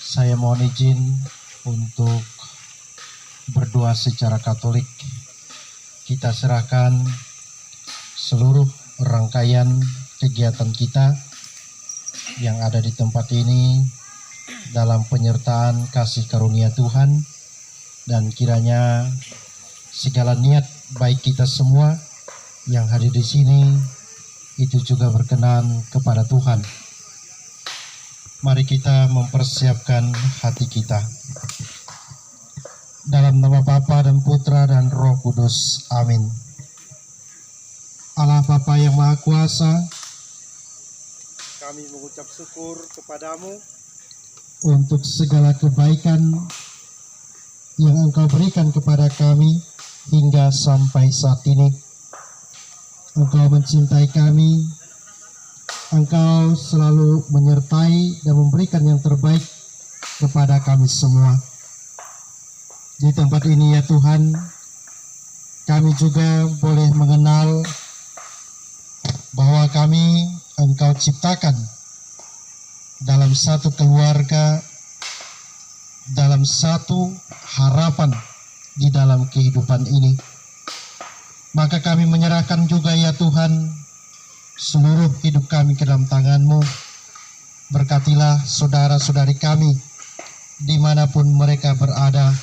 Saya mohon izin untuk berdoa secara Katolik. Kita serahkan seluruh rangkaian kegiatan kita yang ada di tempat ini dalam penyertaan kasih karunia Tuhan, dan kiranya segala niat baik kita semua yang hadir di sini itu juga berkenan kepada Tuhan. Mari kita mempersiapkan hati kita. Dalam nama Bapa dan Putra dan Roh Kudus. Amin. Allah Bapa yang Maha Kuasa, kami mengucap syukur kepadamu untuk segala kebaikan yang Engkau berikan kepada kami hingga sampai saat ini. Engkau mencintai kami, Engkau selalu menyertai dan memberikan yang terbaik kepada kami semua. Di tempat ini ya Tuhan, kami juga boleh mengenal bahwa kami Engkau ciptakan dalam satu keluarga, dalam satu harapan di dalam kehidupan ini. Maka kami menyerahkan juga ya Tuhan seluruh hidup kami ke dalam tangan-Mu. Berkatilah saudara-saudari kami dimanapun mereka berada,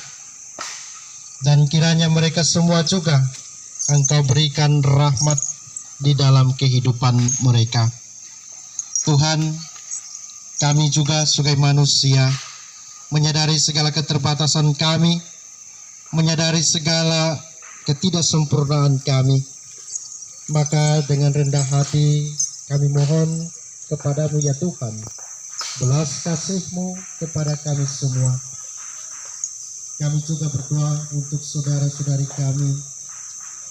dan kiranya mereka semua juga Engkau berikan rahmat di dalam kehidupan mereka. Tuhan, kami juga sebagai manusia menyadari segala keterbatasan kami, menyadari segala ketidaksempurnaan kami. Maka dengan rendah hati kami mohon kepadamu ya Tuhan, belas kasih-Mu kepada kami semua. Kami juga berdoa untuk saudara-saudari kami,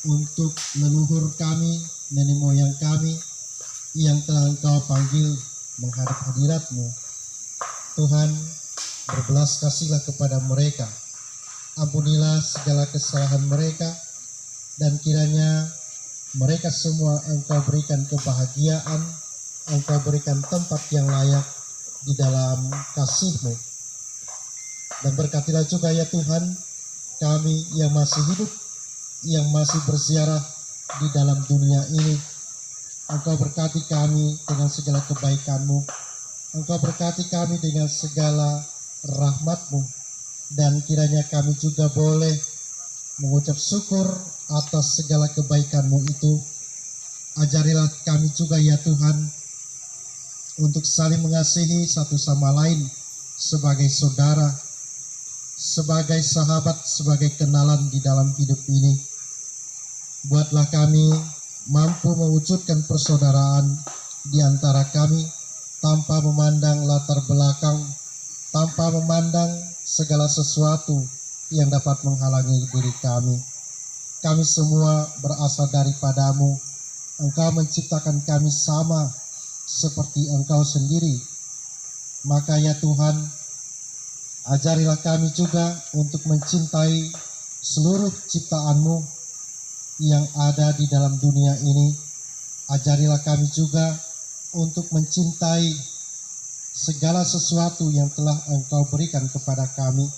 untuk leluhur kami, nenek moyang kami yang telah Engkau panggil menghadap hadirat-Mu. Tuhan, berbelas kasihlah kepada mereka. Ampunilah segala kesalahan mereka, dan kiranya mereka semua Engkau berikan kebahagiaan, Engkau berikan tempat yang layak di dalam kasih-Mu. Dan berkatilah juga ya Tuhan, kami yang masih hidup, yang masih berziarah di dalam dunia ini. Engkau berkati kami dengan segala kebaikan-Mu, Engkau berkati kami dengan segala rahmat-Mu, dan kiranya kami juga boleh mengucap syukur atas segala kebaikan-Mu itu. Ajarilah kami juga ya Tuhan untuk saling mengasihi satu sama lain sebagai saudara, sebagai sahabat, sebagai kenalan di dalam hidup ini. Buatlah kami mampu mewujudkan persaudaraan di antara kami tanpa memandang latar belakang, tanpa memandang segala sesuatu yang dapat menghalangi diri kami. Kami semua berasal daripada-Mu. Engkau menciptakan kami sama seperti Engkau sendiri. Maka ya Tuhan, ajarilah kami juga untuk mencintai seluruh ciptaan-Mu yang ada di dalam dunia ini. Ajarilah kami juga untuk mencintai segala sesuatu yang telah Engkau berikan kepada kami.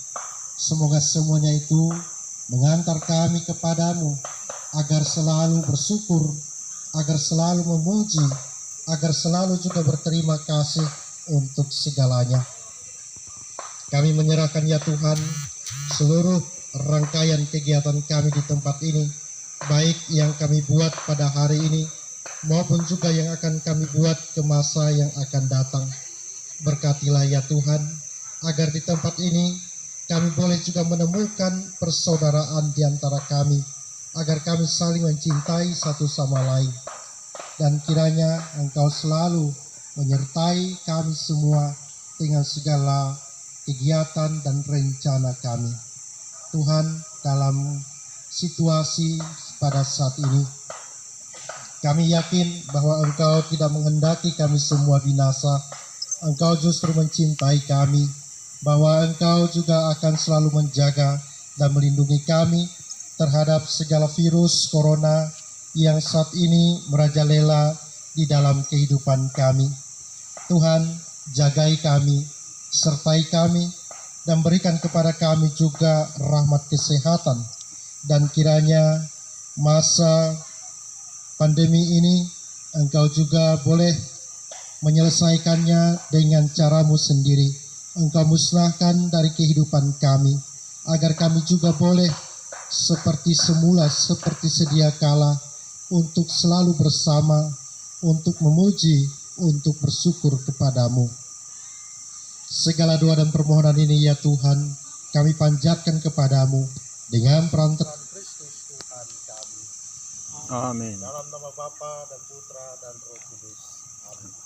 Semoga semuanya itu mengantar kami kepadamu, agar selalu bersyukur, agar selalu memuji, agar selalu juga berterima kasih untuk segalanya. Kami menyerahkan ya Tuhan seluruh rangkaian kegiatan kami di tempat ini, baik yang kami buat pada hari ini maupun juga yang akan kami buat ke masa yang akan datang. Berkatilah ya Tuhan, agar di tempat ini kami boleh juga menemukan persaudaraan di antara kami, agar kami saling mencintai satu sama lain. Dan kiranya Engkau selalu menyertai kami semua dengan segala kegiatan dan rencana kami. Tuhan, dalam situasi pada saat ini, kami yakin bahwa Engkau tidak menghendaki kami semua binasa. Engkau justru mencintai kami, bahwa Engkau juga akan selalu menjaga dan melindungi kami terhadap segala virus corona yang saat ini merajalela di dalam kehidupan kami. Tuhan, jagai kami, sertai kami, dan berikan kepada kami juga rahmat kesehatan. Dan kiranya masa pandemi ini Engkau juga boleh menyelesaikannya dengan caramu sendiri. Engkau musnahkan dari kehidupan kami, agar kami juga boleh seperti semula, seperti sedia kala, untuk selalu bersama, untuk memuji, untuk bersyukur kepadamu. Segala doa dan permohonan ini ya Tuhan, kami panjatkan kepadamu dengan perantaraan Kristus Tuhan kami. Amin. Dalam nama Bapa dan Putra dan Roh Kudus. Amin.